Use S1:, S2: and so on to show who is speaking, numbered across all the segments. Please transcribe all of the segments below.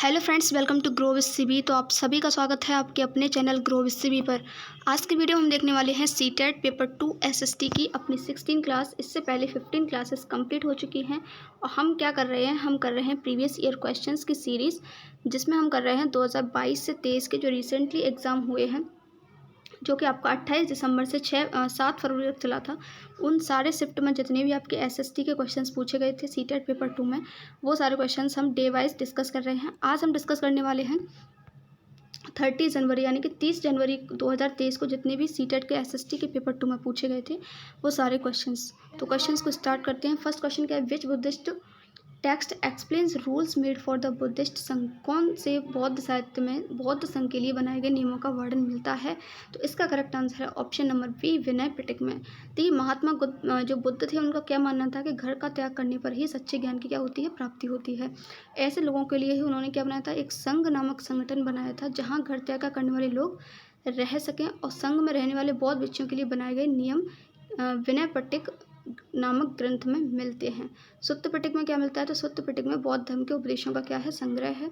S1: Hello friends, welcome to grow with CB. तो आप सभी का स्वागत है आपके अपने चैनल ग्रो विद सीबी पर। आज की वीडियो हम देखने वाले हैं सीटेट पेपर 2 एसएसटी की अपनी 16 क्लास। इससे पहले 15 क्लासेस कंप्लीट हो चुकी हैं और हम क्या कर रहे हैं, हम कर रहे हैं प्रीवियस ईयर क्वेश्चंस की सीरीज़, जिसमें हम कर रहे हैं 2022 से 23 के जो रिसेंटली एग्ज़ाम हुए हैं, जो कि आपका 28 दिसंबर से 7 फरवरी तक चला था। उन सारे शिफ्ट में जितने भी आपके एसएसटी के क्वेश्चंस पूछे गए थे सीटेट पेपर 2 में, वो सारे क्वेश्चंस हम डे वाइज डिस्कस कर रहे हैं। आज हम डिस्कस करने वाले हैं 30 जनवरी यानी कि 30 जनवरी 2023 को जितने भी सीटेट के एसएसटी के पेपर 2 में पूछे गए थे वो सारे क्वेश्चंस। तो क्वेश्चंस को स्टार्ट करते हैं। फर्स्ट क्वेश्चन क्या है, which Buddhist text explains rules made for the Buddhist Sangha. कौन से बौद्ध साहित्य में बौद्ध संघ के लिए बनाए गए नियमों का वर्णन मिलता है? तो इसका करेक्ट आंसर है option number B, Vinaya Pitaka में। देखिए, महात्मा जो बुद्ध थे उनका क्या मानना था कि घर का त्याग करने पर ही सच्चे ज्ञान की क्या होती है, प्राप्ति होती है। ऐसे लोगों के लिए ही उन्होंने क्या बनाया था, एक संघ नामक संगठन बनाया था जहाँ घर त्याग करने वाले लोग रह सकें, और संघ में रहने वाले बौद्ध भिक्षुओं के लिए बनाए गए नियम विनय पिटक नामक ग्रंथ में मिलते हैं। सुत्त पिटक में क्या मिलता है, तो सुत्त पिटक में बौद्ध धर्म के उपदेशों का क्या है, संग्रह है।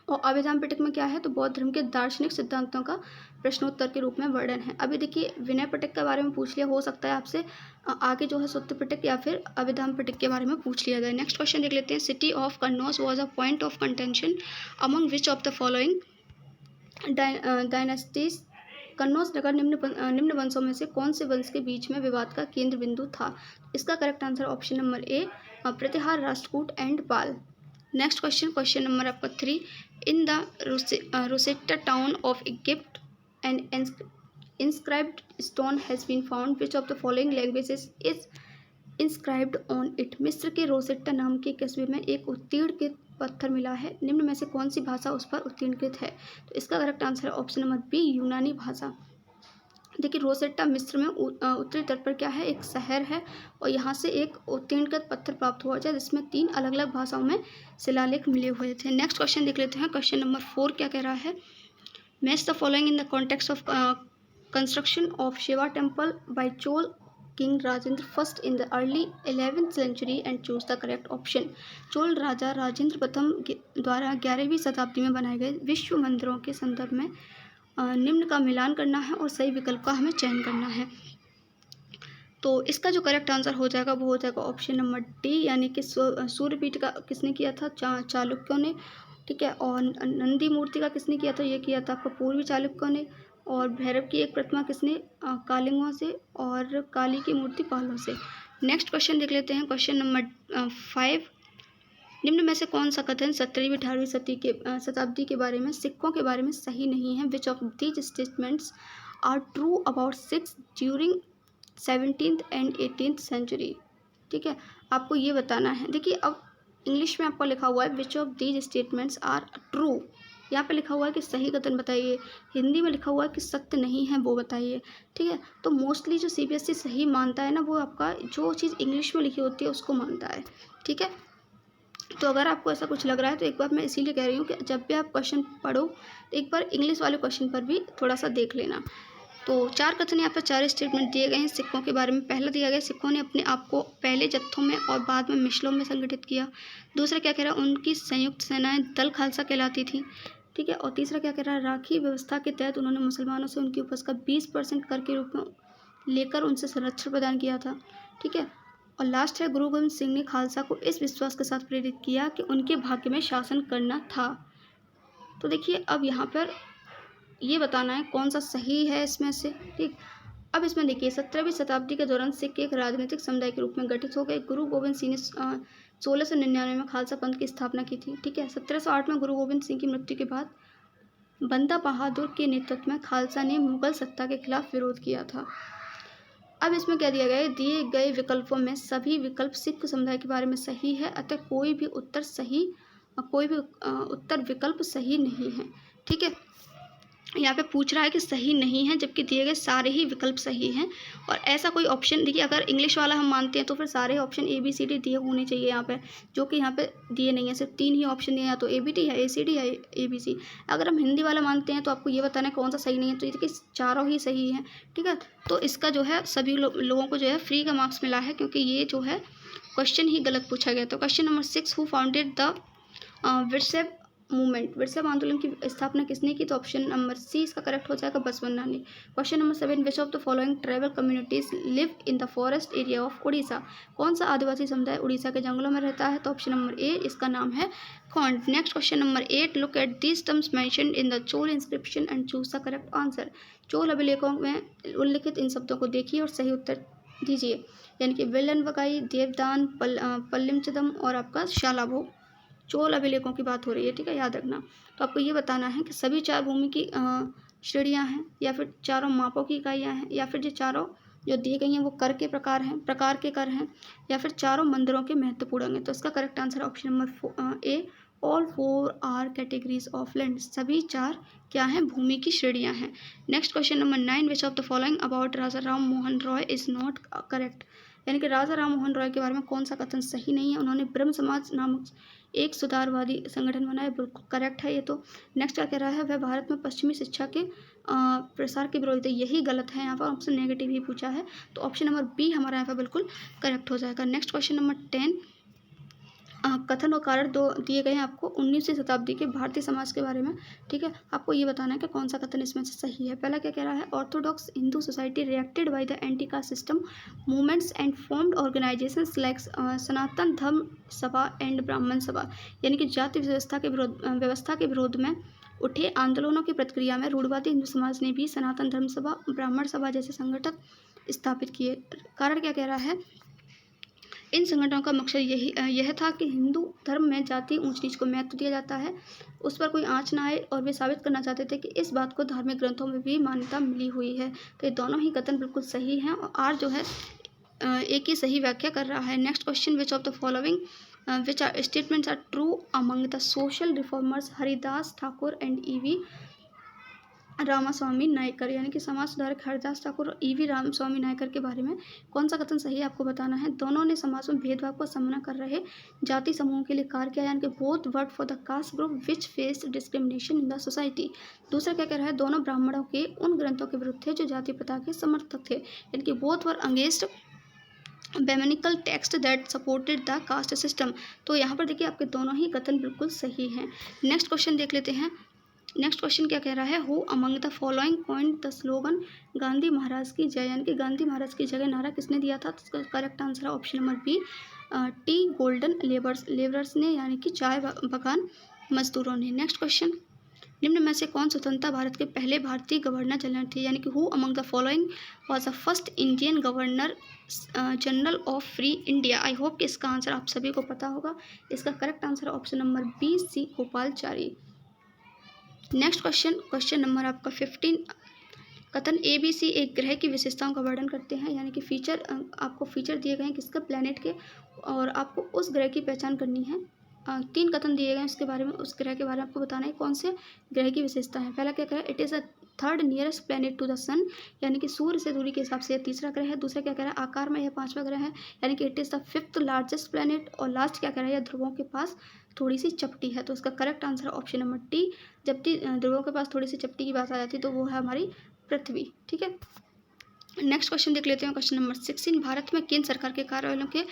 S1: और अभिधाम पिटक में क्या है, तो बौद्ध धर्म के दार्शनिक सिद्धांतों का प्रश्नोत्तर के रूप में वर्णन है। अभी देखिए, विनय पिटक के बारे में पूछ लिया, हो सकता है आपसे आगे जो है सुत्त पिटक या फिर अभिधाम पिटक के बारे में पूछ लिया जाए। नेक्स्ट क्वेश्चन देख लेते हैं। City of Kannauj was a point of contention among which of the following dynasties. Kannauj नगर निम्न वंशों में से कौन से वंश के बीच में विवाद का केंद्र बिंदु था? इसका correct answer option number A, Pratihara, Rashtrakuta and Pala. Next question number आपका 3। In the Rosetta town of Egypt and inscribed stone has been found, which of the following languages is inscribed on it। मिस्र के रोसेट्टा नाम के कस्बे में एक उत्तीर्ण के पत्थर मिला है, निम्न में से कौन सी भाषा उस पर उत्तीर्णकृत है? तो इसका करेक्ट आंसर है ऑप्शन नंबर बी, यूनानी भाषा। देखिए, रोसेट्टा मिस्र में उत्तरी तट पर क्या है, एक शहर है, और यहाँ से एक उत्तीर्णकृत पत्थर प्राप्त हुआ है जिसमें 3 अलग अलग भाषाओं में शिलालेख मिले हुए थे। नेक्स्ट क्वेश्चन देख लेते हैं। क्वेश्चन नंबर 4 क्या कह रहा है, match the following in the context of construction of Shiva temple by Chola king Rajendra first in the early 11th century and choose the correct option. Chola राजा राजेंद्र प्रथम द्वारा 11वीं शताब्दी में बनाए गए विश्व मंदिरों के संदर्भ में निम्न का मिलान करना है और सही विकल्प का हमें चयन करना है। तो इसका जो करेक्ट आंसर हो जाएगा वो हो जाएगा ऑप्शन नंबर डी, यानी कि सूर्यपीठ का किसने किया था, चालुक्यों ने। ठीक है, और नंदी मूर्ति का किसने किया था, ये किया था आपका पूर्वी चालुक्यों ने। और भैरव की एक प्रतिमा किसने, कालिंगों से, और काली की मूर्ति पालों से। नेक्स्ट क्वेश्चन देख लेते हैं। Question number 5। निम्न में से कौन सा कथन 17वीं 18वीं शताब्दी के बारे में, सिक्कों के बारे में सही नहीं है? Which of these statements are true about Sikhs during 17th and 18th century. ठीक है, आपको ये बताना है। देखिए, अब इंग्लिश में आपको लिखा हुआ है which of these statements are true, यहाँ पे लिखा हुआ है कि सही कथन बताइए। हिंदी में लिखा हुआ है कि सत्य नहीं है वो बताइए। ठीक है, तो मोस्टली जो सीबीएसई सही मानता है ना, वो आपका जो चीज़ इंग्लिश में लिखी होती है उसको मानता है। ठीक है, तो अगर आपको ऐसा कुछ लग रहा है तो एक बार मैं इसीलिए कह रही हूँ कि जब भी आप क्वेश्चन पढ़ो तो एक बार इंग्लिश वाले क्वेश्चन पर भी थोड़ा सा देख लेना। तो 4 कथन यहाँ पर 4 स्टेटमेंट दिए गए हैं सिक्कों के बारे में। पहला दिया गया, सिक्कों ने अपने आप को पहले जत्थों में और बाद में मिसलों में संगठित किया। दूसरा क्या कह रहा है, उनकी संयुक्त सेनाएं दल खालसा कहलाती थी। ठीक है, और तीसरा क्या कह रहा है, राखी व्यवस्था के तहत उन्होंने मुसलमानों से उनकी उपज का 20% कर के रूप में लेकर उनसे संरक्षण प्रदान किया था। ठीक है, और लास्ट है, गुरु गोविंद सिंह ने खालसा को इस विश्वास के साथ प्रेरित किया कि उनके भाग्य में शासन करना था। तो देखिए, अब यहाँ पर ये बताना है कौन सा सही है इसमें से। ठीक, अब इसमें देखिए, 17वीं शताब्दी के दौरान सिख एक राजनीतिक समुदाय के रूप में गठित हो गए। गुरु गोविंद सिंह ने 1699 में खालसा पंथ की स्थापना की थी। ठीक है, 1708 में गुरु गोविंद सिंह की मृत्यु के बाद बंदा बहादुर के नेतृत्व में खालसा ने मुगल सत्ता के खिलाफ विरोध किया था। अब इसमें क्या दिया गया है, दिए गए विकल्पों में सभी विकल्प सिख समुदाय के बारे में सही है, अतः कोई भी उत्तर विकल्प सही नहीं है। ठीक है, यहाँ पे पूछ रहा है कि सही नहीं है, जबकि दिए गए सारे ही विकल्प सही हैं। और ऐसा कोई ऑप्शन, देखिए, अगर इंग्लिश वाला हम मानते हैं तो फिर सारे ऑप्शन ABCD दिए होने चाहिए यहाँ पे, जो कि यहाँ पे दिए नहीं है। सिर्फ 3 ही ऑप्शन दिए, या तो ABD या ACD या ABC। अगर हम हिंदी वाला मानते हैं तो आपको ये बताना है कौन सा सही नहीं है, तो ये देखिए चारों ही सही हैं। ठीक है, तो इसका जो है सभी लोगों को जो है फ्री का मार्क्स मिला है, क्योंकि ये जो है क्वेश्चन ही गलत पूछा गया। तो question number 6, who founded the movement, वृषभ आंदोलन की स्थापना किसने की? तो ऑप्शन नंबर सी इसका करेक्ट हो जाएगा, बसवन्ना ने। Question number 7, which of the following tribal communities live in the forest area of Orissa? कौन सा आदिवासी समुदाय उड़ीसा के जंगलों में रहता है? तो ऑप्शन नंबर ए इसका नाम है Khond. Next question number 8, look at these terms mentioned in the Chola inscription and choose the correct answer. Chola अभिलेखों में उल्लिखित इन शब्दों को देखिए और सही उत्तर दीजिए, यानी कि विलन वगाई, देवदान, पल्लिमचदम और आपका शालाभोग। चोल अभिलेखों की बात हो रही है, ठीक है, याद रखना। तो आपको ये बताना है कि सभी 4 भूमि की श्रेणियाँ हैं, या फिर चारों मापों की इकाइयाँ हैं, या फिर जो चारों जो दी गई हैं वो कर के प्रकार हैं, प्रकार के कर हैं, या फिर चारों मंदिरों के महत्वपूर्ण अंग हैं। तो इसका correct answer option number A, all 4 are categories of land. सभी 4 क्या हैं? भूमि की श्रेणियाँ हैं। Next question number 9, which of the following about Raja Ram Mohan Roy is not correct? यानी कि राजा राम मोहन रॉय के बारे में कौन सा कथन सही नहीं है? उन्होंने ब्रह्म समाज नामक एक सुधारवादी संगठन बनाया, बिल्कुल करेक्ट है ये तो। नेक्स्ट क्या कह रहा है? वह भारत में पश्चिमी शिक्षा के प्रसार के विरोधी थे, यही गलत है, यहाँ पर हमसे नेगेटिव ही पूछा है, तो ऑप्शन नंबर बी हमारा यहाँ पर बिल्कुल करेक्ट हो जाएगा। नेक्स्ट क्वेश्चन नंबर 10, कथन और कारण दो दिए गए हैं आपको 19वीं शताब्दी के भारतीय समाज के बारे में, ठीक है। आपको ये बताना है कि कौन सा कथन इसमें से सही है। पहला क्या कह रहा है? Orthodox Hindu society reacted by the anti caste system movements and formed organisations like Sanatan Dharma Sabha and ब्राह्मण सभा। यानी कि जाति व्यवस्था के विरोध में उठे आंदोलनों की प्रतिक्रिया में रूढ़वादी हिंदू समाज ने भी सनातन धर्म सभा, ब्राह्मण सभा जैसे संगठन स्थापित किए। कारण क्या कह रहा है? इन संगठनों का मकसद यह था कि हिंदू धर्म में जाति ऊंच नीच को महत्व दिया जाता है, उस पर कोई आँच ना आए, और वे साबित करना चाहते थे कि इस बात को धार्मिक ग्रंथों में भी मान्यता मिली हुई है। तो ये दोनों ही कथन बिल्कुल सही हैं, और आर जो है एक ही सही व्याख्या कर रहा है। Next question, which of the following which are statements are true among the social reformers Haridas Thakur and EV Ramaswamy Naicker? यानी कि समाज सुधारक हरिदास ठाकुर और ईवी रामस्वामी नायकर के बारे में कौन सा कथन सही है आपको बताना है। दोनों ने समाज में भेदभाव का सामना कर रहे जाति समूहों के लिए कार्य किया, यानी कि both work for the caste group which faced discrimination in the society. दूसरा क्या कह रहा है? दोनों ब्राह्मणों के उन ग्रंथों के विरुद्ध थे जो जाति प्रथा के समर्थक थे, यानी कि both were against brahmanical text that supported the caste system. तो यहाँ पर देखिए आपके दोनों ही कथन बिल्कुल सही हैं। नेक्स्ट क्वेश्चन देख लेते हैं। नेक्स्ट क्वेश्चन क्या कह रहा है? Who among the following point the slogan Gandhi Maharaj की जय? यानी कि गांधी महाराज की जगह नारा किसने दिया था? तो इसका करेक्ट आंसर है option number B, tea garden labours ने, यानी कि चाय बगान मजदूरों ने। नेक्स्ट क्वेश्चन, निम्न में से कौन स्वतंत्रता भारत के पहले भारतीय गवर्नर जनरल थे? यानी कि who among the following was the first Indian governor general of free India? I hope कि इसका आंसर आप सभी को पता होगा। इसका correct answer option number B, C Gopalachari. Next question number आपका 15, कथन ए बी सी एक ग्रह की विशेषताओं का वर्णन करते हैं, यानी कि फीचर आपको फीचर दिए गए हैं किसका? प्लैनेट के, और आपको उस ग्रह की पहचान करनी है। 3 कथन दिए गए हैं उसके बारे में, उस ग्रह के बारे में आपको बताना है कौन से ग्रह की विशेषता है। पहला क्या कह रहा है? It is a third nearest planet to the sun, यानी कि सूर्य से दूरी के हिसाब से यह तीसरा ग्रह है। दूसरा क्या कह रहा है? आकार में यह 5वां ग्रह है, यानी कि it is the 5th largest planet. और लास्ट क्या कह रहा है? यह ध्रुवों के पास थोड़ी सी चपटी है। तो इसका correct answer option number T, जबकि ध्रुवों के पास थोड़ी सी चपटी की बात आ जाती है तो वो है हमारी पृथ्वी, ठीक है। नेक्स्ट क्वेश्चन देख लेते हैं। क्वेश्चन नंबर 16, भारत में केंद्र सरकार के कार्यालयों के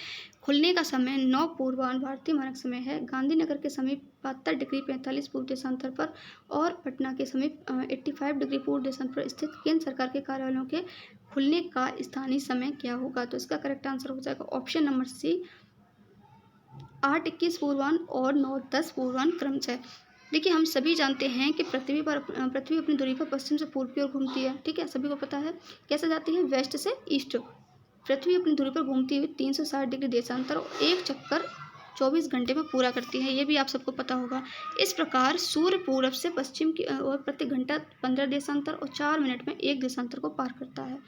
S1: खुलने का समय 9 पूर्वाह्न भारतीय मानक समय है। गांधीनगर के समीप 72 डिग्री 45 पूर्व देशांतर पर और पटना के समीप 85 डिग्री पूर्व देशांतर पर स्थित केंद्र सरकार के कार्यालयों के खुलने का स्थानीय समय क्या होगा? तो इसका करेक्ट आंसर हो जाएगा ऑप्शन नंबर सी, 8:21 पूर्वाह्न और 9:10 पूर्वाह्न क्रमशः। देखिए हम सभी जानते हैं कि पृथ्वी अपनी दूरी पर पश्चिम से पूर्व की ओर घूमती है, ठीक है, सभी को पता है। कैसे जाती है? वेस्ट से ईस्ट। पृथ्वी अपनी दूरी पर घूमती हुई 360 डिग्री देशांतर और एक चक्कर 24 घंटे में पूरा करती है, ये भी आप सबको पता होगा। इस प्रकार सूर्य पूरब से पश्चिम की ओर प्रति घंटा 15 देशांतर और 4 मिनट में 1 देशांतर को पार करता है।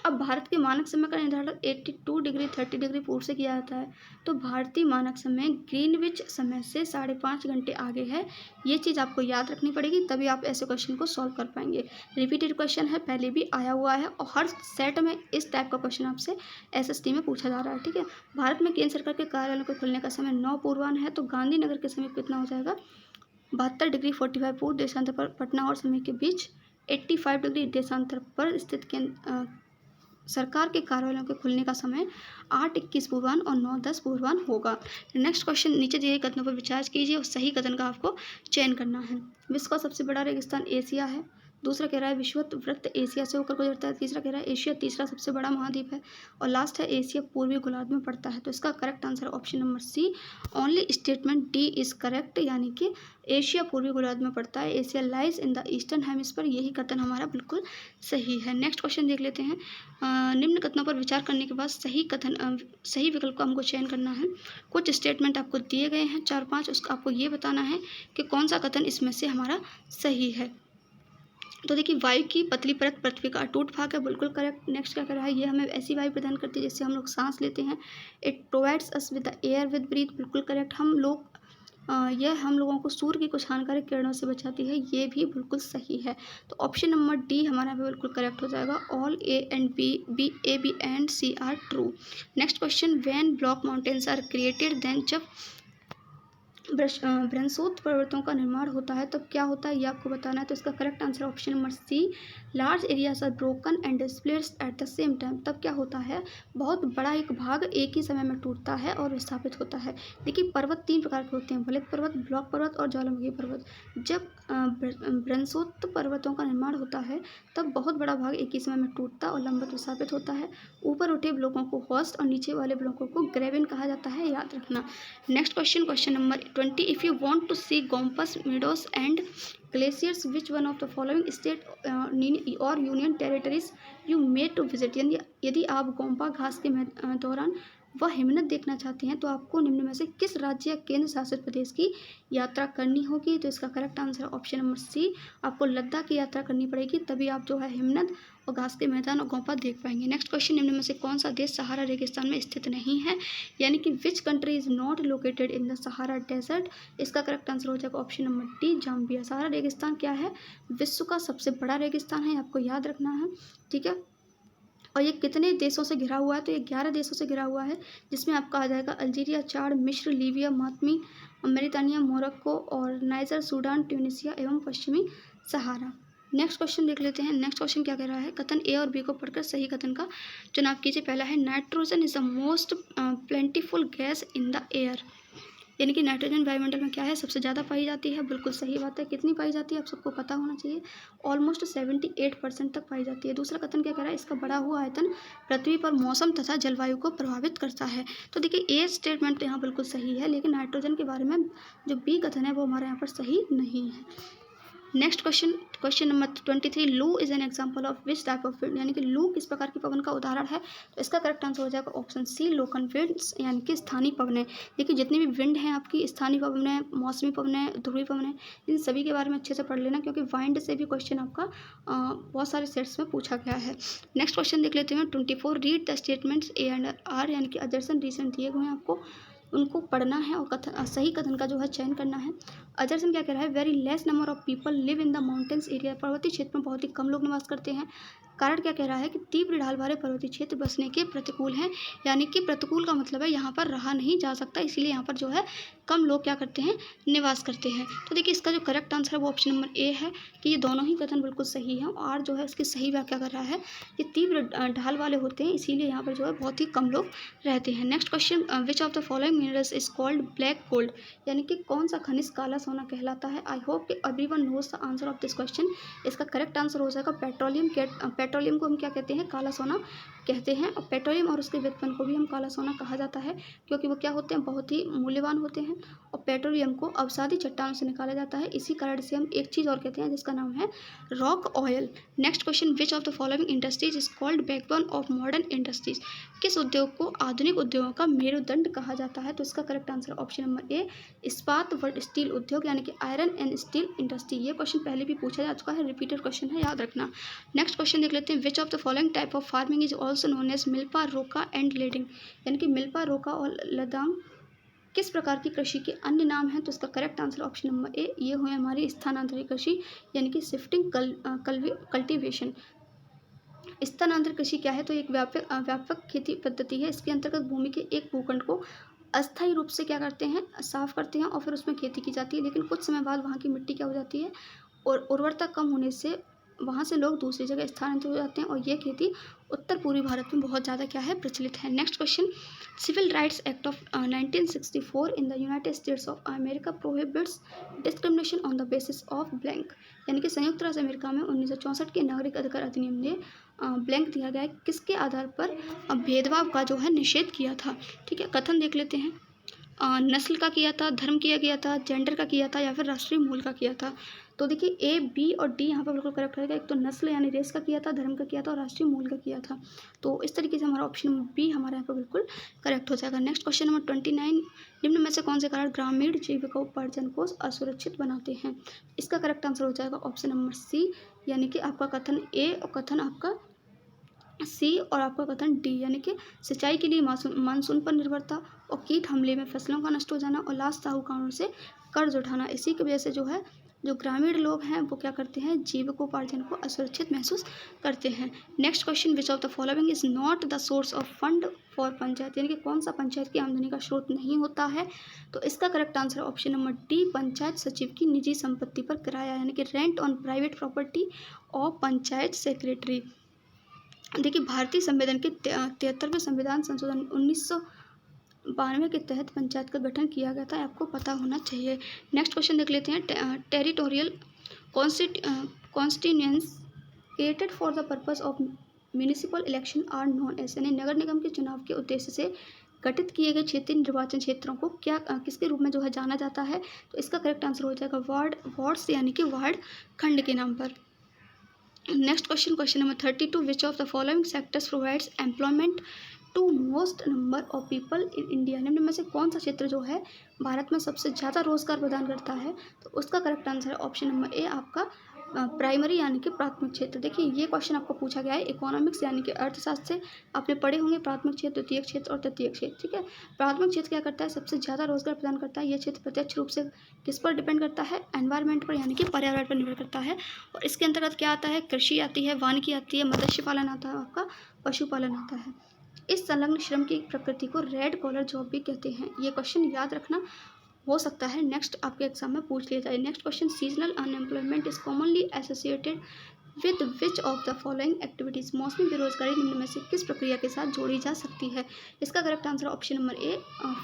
S1: अब भारत के मानक समय का निर्धारण 82 डिग्री 30 डिग्री पूर्व से किया जाता है, तो भारतीय मानक समय ग्रीनविच समय से 5.5 घंटे आगे है। ये चीज़ आपको याद रखनी पड़ेगी, तभी आप ऐसे क्वेश्चन को सॉल्व कर पाएंगे। रिपीटेड क्वेश्चन है, पहले भी आया हुआ है, और हर सेट में इस टाइप का क्वेश्चन आपसे SST में पूछा जा रहा है, ठीक है। भारत में केंद्र सरकार के कार्यालयों के खुलने का समय 9 पूर्वाह्न है, तो गांधीनगर के समीप कितना हो जाएगा? 72 डिग्री 45 पूर्व देशांतर पर पटना और समय के बीच 85 डिग्री देशांतर पर स्थित सरकार के कार्यालयों के खुलने का समय 8:21 पूर्वाह्न और 9:10 पूर्वाह्न होगा। नेक्स्ट क्वेश्चन, नीचे दिए गए कथनों पर विचार कीजिए और सही कथन का आपको चयन करना है। विश्व का सबसे बड़ा रेगिस्तान एशिया है। दूसरा कह रहा है विषुवत वृत्त एशिया से होकर गुजरता है। तीसरा कह रहा है एशिया तीसरा सबसे बड़ा महाद्वीप है। और लास्ट है एशिया पूर्वी गोलार्ध में पड़ता है। तो इसका correct answer option number C, only statement D is correct, यानी कि एशिया पूर्वी गोलार्ध में पड़ता है। Asia lies in the eastern hemisphere, यही कथन हमारा बिल्कुल सही है। नेक्स्ट क्वेश्चन देख लेते हैं। निम्न कथनों पर विचार करने के बाद सही विकल्प का हमको चयन करना है। कुछ स्टेटमेंट आपको दिए गए हैं 4-5, उसका आपको ये बताना है कि कौन सा कथन इसमें से हमारा सही है। तो देखिए, वायु की पतली परत पृथ्वी का अटूट भाग है, बिल्कुल करेक्ट। नेक्स्ट क्या कर रहा है, ये हमें ऐसी वायु प्रदान करती है जिससे हम लोग सांस लेते हैं। It provides us with the air with breath, बिल्कुल करेक्ट। यह हम लोगों को सूर्य की कुछ हानिकारक किरणों से बचाती है, ये भी बिल्कुल सही है। तो ऑप्शन नंबर डी हमारा यहाँ पे बिल्कुल करेक्ट हो जाएगा। All A and B and C are true. Next question, when block mountains are created then, जब ब्रंसोत पर्वतों का निर्माण होता है तब क्या होता है, ये आपको बताना है। तो इसका correct answer option number C, large areas are broken and splits at the same time. तब क्या होता है, बहुत बड़ा एक भाग एक ही समय में टूटता है और विस्थापित होता है। देखिए, पर्वत 3 प्रकार के होते हैं, वलित पर्वत, ब्लॉक पर्वत और ज्वालामुखी पर्वत। जब ब्रंसोत पर्वतों का निर्माण होता है तब बहुत बड़ा भाग एक ही समय में टूटता और लंबवत विस्थापित होता है। ऊपर उठे ब्लॉकों को होस्ट और नीचे वाले ब्लॉकों को ग्रेविन कहा जाता है, याद रखना। Next question number 20, if you want to see gompas meadows and glaciers which one of the following state और union territories you made to visit, यदि आप गोम्पा घास के दौरान वह हिमनद देखना चाहते हैं तो आपको निम्न में से किस राज्य या केंद्र शासित प्रदेश की यात्रा करनी होगी। तो इसका correct answer option number C, आपको लद्दाख की यात्रा करनी पड़ेगी, तभी आप जो है हिमनद और घास के मैदान और गोम्पा देख पाएंगे। नेक्स्ट क्वेश्चन, निम्न में से कौन सा देश सहारा रेगिस्तान में स्थित नहीं है, यानी कि which country is not located in the Sahara desert. इसका करेक्ट आंसर हो जाएगा option number D, Zambia. Sahara रेगिस्तान क्या है, विश्व का सबसे बड़ा रेगिस्तान है, आपको याद रखना है, ठीक है। और ये कितने देशों से घिरा हुआ है, तो ये 11 देशों से घिरा हुआ है, जिसमें आपका आ जाएगा अल्जीरिया, चाड, मिस्र, लीबिया, मातमी, मॉरिटानिया, मोरक्को और नाइजर, सूडान, ट्यूनीशिया एवं पश्चिमी सहारा। नेक्स्ट क्वेश्चन देख लेते हैं। नेक्स्ट क्वेश्चन क्या कह रहा है, कथन ए और बी को पढ़कर सही कथन का चुनाव कीजिए। पहला है nitrogen is the most plentiful gas in the air, यानी कि नाइट्रोजन वायुमंडल में क्या है, सबसे ज़्यादा पाई जाती है, बिल्कुल सही बात है। कितनी पाई जाती है आप सबको पता होना चाहिए, ऑलमोस्ट 78% तक पाई जाती है। दूसरा कथन क्या कह रहा है, इसका बढ़ा हुआ आयतन पृथ्वी पर मौसम तथा जलवायु को प्रभावित करता है। तो देखिए, ए स्टेटमेंट यहाँ बिल्कुल सही है, लेकिन नाइट्रोजन के बारे में जो बी कथन है वो हमारे यहाँ पर सही नहीं है। नेक्स्ट क्वेश्चन नंबर 23, लू is an example of which type of wind, यानी कि लू किस प्रकार की पवन का उदाहरण है। तो इसका करेक्ट आंसर हो जाएगा ऑप्शन सी, लोकल विंड्स, यानी कि स्थानीय पवनें। देखिए, जितनी भी विंड हैं आपकी, स्थानीय पवनें, मौसमी पवनें, ध्रुवीय पवनें, इन सभी के बारे में अच्छे से पढ़ लेना, क्योंकि वाइंड से भी क्वेश्चन आपका बहुत सारे सेट्स में पूछा गया है। नेक्स्ट क्वेश्चन देख लेते हैं 24, read the statements A and R, यानी कि अजर्सन रीजन दिए हुए हैं, आपको उनको पढ़ना है और सही कथन का जो है चयन करना है। अजर्सन क्या कह रहा है, very less number of people live in the mountains area, पर्वतीय क्षेत्र में बहुत ही कम लोग निवास करते हैं। कारण क्या कह रहा है कि तीव्र ढाल वाले पर्वतीय क्षेत्र बसने के प्रतिकूल हैं, यानी कि प्रतिकूल का मतलब है यहाँ पर रहा नहीं जा सकता, इसीलिए यहाँ पर जो है कम लोग क्या करते हैं, निवास करते हैं। तो देखिए, इसका जो करेक्ट आंसर है वो ऑप्शन नंबर ए है, कि ये दोनों ही कथन बिल्कुल सही है। और जो है इसकी सही व्याख्या कर रहा है, ये तीव्र ढाल वाले होते हैं, इसीलिए यहाँ पर जो है बहुत ही कम लोग रहते हैं। Next question, which of the following minerals is called black gold, यानी कि कौन सा खनिज काला सोना कहलाता है। आई होप कि everyone knows the answer of this question. इसका करेक्ट आंसर हो जाएगा पेट्रोलियम। पेट्रोलियम को हम क्या कहते हैं, काला सोना कहते हैं। और पेट्रोलियम और उसके व्युत्पन्न को भी हम काला सोना कहा जाता है, क्योंकि वो क्या होते हैं, बहुत ही मूल्यवान होते हैं। और पेट्रोलियम को अवसादी चट्टानों से निकाला जाता है, इसी कारण से हम एक चीज़ और कहते हैं जिसका नाम है rock oil. Next question, which of the following industries is called backbone of modern industries, किस उद्योग को आधुनिक उद्योगों का मेरुदंड कहा जाता है। तो इसका करेक्ट आंसर ऑप्शन नंबर ए, इस्पात व स्टील उद्योग, यानी कि आयरन एंड स्टील इंडस्ट्री। ये क्वेश्चन पहले भी पूछा जा चुका है, रिपीटेड क्वेश्चन है, याद रखना। नेक्स्ट क्वेश्चन देख लेते हैं, which of the following type of farming is also known as milpa, roca and ladang, यानी कि मिल्पा, रोका और लदांग किस प्रकार की कृषि के अन्य नाम हैं। तो इसका करेक्ट आंसर ऑप्शन नंबर ए, ये हुए हमारी स्थानांतरित कृषि, यानी कि शिफ्टिंग कल्टीवेशन। स्थानांतरित कृषि क्या है, तो एक व्यापक खेती पद्धति है। इसके अंतर्गत भूमि के एक भूखंड को अस्थायी रूप से क्या करते हैं, साफ करते हैं और फिर उसमें खेती की जाती है, लेकिन कुछ समय बाद वहाँ की मिट्टी क्या हो जाती है और उर्वरता कम होने से वहाँ से लोग दूसरी जगह स्थानांतरित हो जाते हैं और ये खेती उत्तर पूर्वी भारत में बहुत ज़्यादा क्या है, प्रचलित है। Next question, civil rights act of 1964 in the United States of America prohibits discrimination on the basis of blank, यानी कि संयुक्त राज्य अमेरिका में 1964 के नागरिक अधिकार अधिनियम ने ब्लैंक दिया गया है, किसके आधार पर भेदभाव का जो है निषेध किया था। ठीक है, कथन देख लेते हैं। नस्ल का किया था, धर्म किया गया था, जेंडर का किया था या फिर राष्ट्रीय मूल का किया था। तो देखिए ए, बी और डी यहाँ पर बिल्कुल करेक्ट रहेगा। एक तो नस्ल यानी रेस का किया था, धर्म का किया था और राष्ट्रीय मूल का किया था। तो इस तरीके से हमारा ऑप्शन बी हमारे यहाँ पर बिल्कुल करेक्ट हो जाएगा। नेक्स्ट क्वेश्चन नंबर 29, निम्न में से कौन से कारण ग्रामीण जीविका उपार्जन को असुरक्षित बनाते हैं? इसका करेक्ट आंसर हो जाएगा ऑप्शन नंबर सी, यानी कि आपका कथन ए और कथन आपका सी और आपका कथन डी, यानी कि सिंचाई के लिए मानसून पर निर्भरता और कीट हमले में फसलों का नष्ट हो जाना और लास्ट साहूकारों से कर्ज उठाना, इसी की वजह से जो है जो ग्रामीण लोग हैं वो क्या करते हैं, जीविकोपार्जन को असुरक्षित महसूस करते हैं। Next question, which of the following is not the source of fund for panchayat, यानी कि कौन सा पंचायत की आमदनी का स्रोत नहीं होता है? तो इसका correct answer option number D, panchayat सचिव की निजी संपत्ति पर किराया, यानी कि रेंट ऑन प्राइवेट प्रॉपर्टी और पंचायत सेक्रेटरी। देखिए भारतीय संविधान के 73वें संविधान संशोधन 1992 के तहत पंचायत का गठन किया गया था, आपको पता होना चाहिए। नेक्स्ट क्वेश्चन देख लेते हैं, territorial constituencies created for the purpose of municipal election are known as, यानी नगर निगम के चुनाव के उद्देश्य से गठित किए गए क्षेत्रीय निर्वाचन क्षेत्रों को क्या किसके रूप में जो है जाना जाता है? तो इसका करेक्ट आंसर हो जाएगा वार्ड्स, यानी कि वार्ड खंड के नाम पर। Next question, question number 32, which of the following sectors provides employment to most number of people in India, निम्न में से कौन सा क्षेत्र जो है भारत में सबसे ज़्यादा रोजगार प्रदान करता है? तो उसका करेक्ट आंसर है ऑप्शन नंबर ए, आपका प्राइमरी यानी कि प्राथमिक क्षेत्र। देखिए ये क्वेश्चन आपको पूछा गया है इकोनॉमिक्स यानी कि अर्थशास्त्र से, आपने पढ़े होंगे प्राथमिक क्षेत्र, द्वितीय क्षेत्र और तृतीय क्षेत्र। ठीक है, प्राथमिक क्षेत्र क्या करता है, सबसे ज़्यादा रोजगार प्रदान करता है। यह क्षेत्र प्रत्यक्ष रूप से किस पर डिपेंड करता है, एनवायरनमेंट पर यानी कि पर्यावरण पर निर्भर करता है। और इसके अंतर्गत क्या आता है, कृषि आती है, वानिकी आती है, मत्स्य पालन आता है, आपका पशुपालन आता है। इस संलग्न श्रम की प्रकृति को रेड कॉलर जॉब भी कहते हैं। ये क्वेश्चन याद रखना, हो सकता है नेक्स्ट आपके एग्जाम में पूछ लिया जाए। Next question, seasonal unemployment is commonly associated with which of the following activities, मौसमी बेरोजगारी निम्न में से किस प्रक्रिया के साथ जोड़ी जा सकती है? इसका करेक्ट आंसर ऑप्शन नंबर ए,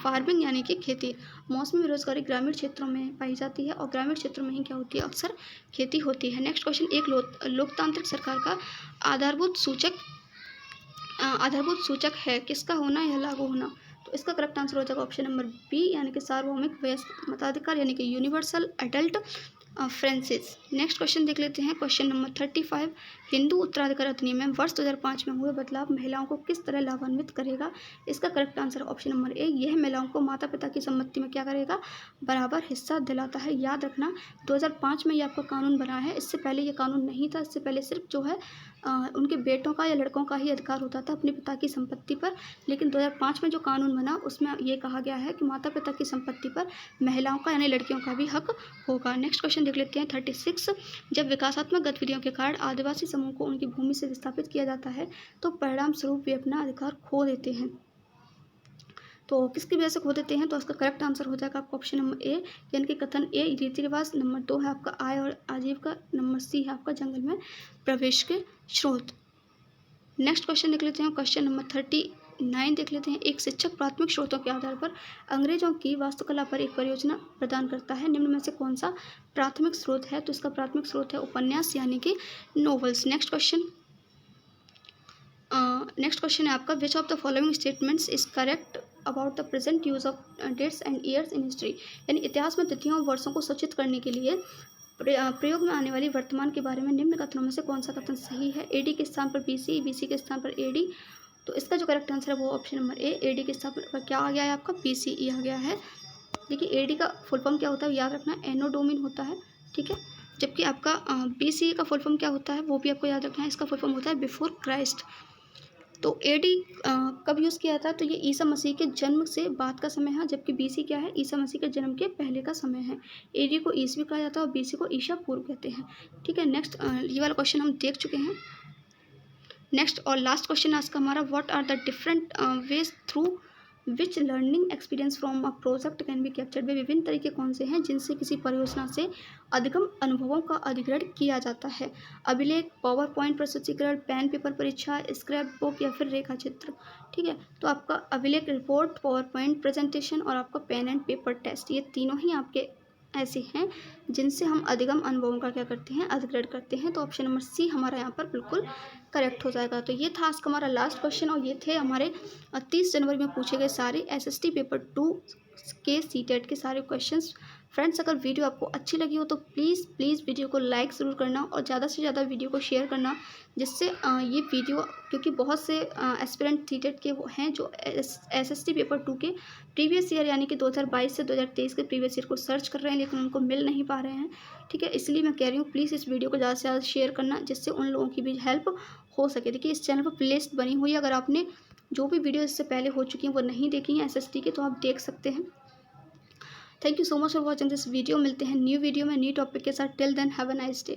S1: फार्मिंग यानी कि खेती। मौसमी बेरोजगारी ग्रामीण क्षेत्रों में पाई जाती है और ग्रामीण क्षेत्रों में ही क्या होती है, अक्सर खेती होती है। नेक्स्ट क्वेश्चन, एक लोकतांत्रिक सरकार का आधारभूत सूचक है किसका होना या लागू होना? तो इसका करेक्ट आंसर हो जाएगा ऑप्शन नंबर बी, यानी कि सार्वभौमिक वयस्क मताधिकार, यानी कि universal adult Française. Next question देख लेते हैं, क्वेश्चन नंबर 35, हिंदू उत्तराधिकार अधिनियम में वर्ष 2005 में हुए बदलाव महिलाओं को किस तरह लाभान्वित करेगा? इसका करेक्ट आंसर ऑप्शन नंबर ए, यह महिलाओं को माता पिता की संपत्ति में क्या करेगा, बराबर हिस्सा दिलाता है। याद रखना 2005 में ये आपका कानून बना है, इससे पहले ये कानून नहीं था। इससे पहले सिर्फ जो है उनके बेटों का या लड़कों का ही अधिकार होता था अपने पिता की संपत्ति पर, लेकिन 2005 में जो कानून बना उसमें ये कहा गया है कि माता पिता की संपत्ति पर महिलाओं का यानी लड़कियों का भी हक होगा। नेक्स्ट क्वेश्चन देख लेते हैं 36, जब विकासात्मक गतिविधियों के कारण आदिवासी समूह को उनकी भूमि से विस्थापित किया जाता है तो परिणाम स्वरूप वे अपना अधिकार खो देते हैं। तो किसकी वजह से खो देते हैं? तो इसका करेक्ट आंसर हो जाएगा आपका ऑप्शन नंबर ए, यानी कि कथन ए रीति रिवाज, नंबर 2 है आपका आय और आजीविका, नंबर सी है आपका जंगल में प्रवेश के स्रोत। नेक्स्ट क्वेश्चन देख लेते हैं, क्वेश्चन नंबर 39 देख लेते हैं, एक शिक्षक प्राथमिक स्रोतों के आधार पर अंग्रेजों की वास्तुकला पर एक परियोजना प्रदान करता है, निम्न में से कौन सा प्राथमिक स्रोत है? तो इसका प्राथमिक स्रोत है उपन्यास यानी कि नॉवेल्स। नेक्स्ट क्वेश्चन है आपका, which of the following statements is correct about the present use of dates and years in history, यानी इतिहास में तिथियों और वर्षों को सूचित करने के लिए प्रयोग में आने वाली वर्तमान के बारे में निम्न कथनों में से कौन सा कथन सही है? एडी के स्थान पर बीसी, बीसी के स्थान पर एडी। तो इसका जो करेक्ट आंसर है वो ऑप्शन नंबर ए, एडी के स्थान पर क्या आ गया है आपका, बीसीई आ गया है। देखिए एडी का फुल फॉर्म क्या होता है याद रखना, एनोडोमिन होता है। ठीक है, जबकि आपका बीसीई का फुल फॉर्म क्या होता है वो भी आपको याद रखना है, इसका फुल फॉर्म होता है बिफोर क्राइस्ट। तो एडी कब यूज़ किया था? तो ये ईसा मसीह के जन्म से बाद का समय है, जबकि बीसी क्या है, ईसा मसीह के जन्म के पहले का समय है। एडी को ईसवी कहा जाता है और बीसी को ईसा पूर्व कहते हैं। ठीक है, नेक्स्ट ये वाला क्वेश्चन हम देख चुके हैं। नेक्स्ट और लास्ट क्वेश्चन आज का हमारा, what are the different ways through which learning experience from a project can be captured, वे विभिन्न तरीके कौन से हैं जिनसे किसी परियोजना से अधिगम अनुभवों का अधिग्रहण किया जाता है? अभिलेख, पावर पॉइंट प्रस्तुतिकरण, पेन पेपर परीक्षा, स्क्रैप बुक या फिर रेखा चित्र। ठीक है, तो आपका अभिलेख रिपोर्ट, पावर पॉइंट प्रेजेंटेशन और आपका पेन एंड पेपर टेस्ट, ये तीनों ही आपके ऐसे हैं जिनसे हम अधिगम अनुभवों का क्या करते हैं, अधिग्रहण करते हैं। तो ऑप्शन नंबर सी हमारा यहाँ पर बिल्कुल करेक्ट हो जाएगा। तो ये था आज का हमारा लास्ट क्वेश्चन और ये थे हमारे 30 जनवरी में पूछे गए सारे एसएसटी पेपर 2 के सीटेट के सारे क्वेश्चंस। फ्रेंड्स, अगर वीडियो आपको अच्छी लगी हो तो प्लीज़ प्लीज़ वीडियो को लाइक ज़रूर करना और ज़्यादा से ज़्यादा वीडियो को शेयर करना, जिससे ये वीडियो, क्योंकि बहुत से एस्पिरेंट सीटेट के वो हैं जो एसएसटी पेपर 2 के प्रीवियस ईयर यानी कि 2022 से 2023 के प्रीवियस ईयर को सर्च कर रहे हैं लेकिन उनको मिल नहीं पा रहे हैं। ठीक है, इसलिए मैं कह रही हूँ प्लीज़ इस वीडियो को ज़्यादा से ज़्यादा शेयर करना, जिससे उन लोगों की भी हेल्प हो सके। देखिए, इस चैनल पर प्लेलिस्ट बनी हुई है, अगर आपने जो भी वीडियो इससे पहले हो चुकी हैं वो नहीं देखी हैं एसएसटी के, तो आप देख सकते हैं। Thank you so much for watching this video. मिलते हैं न्यू वीडियो में न्यू टॉपिक के साथ। Till then have a nice day.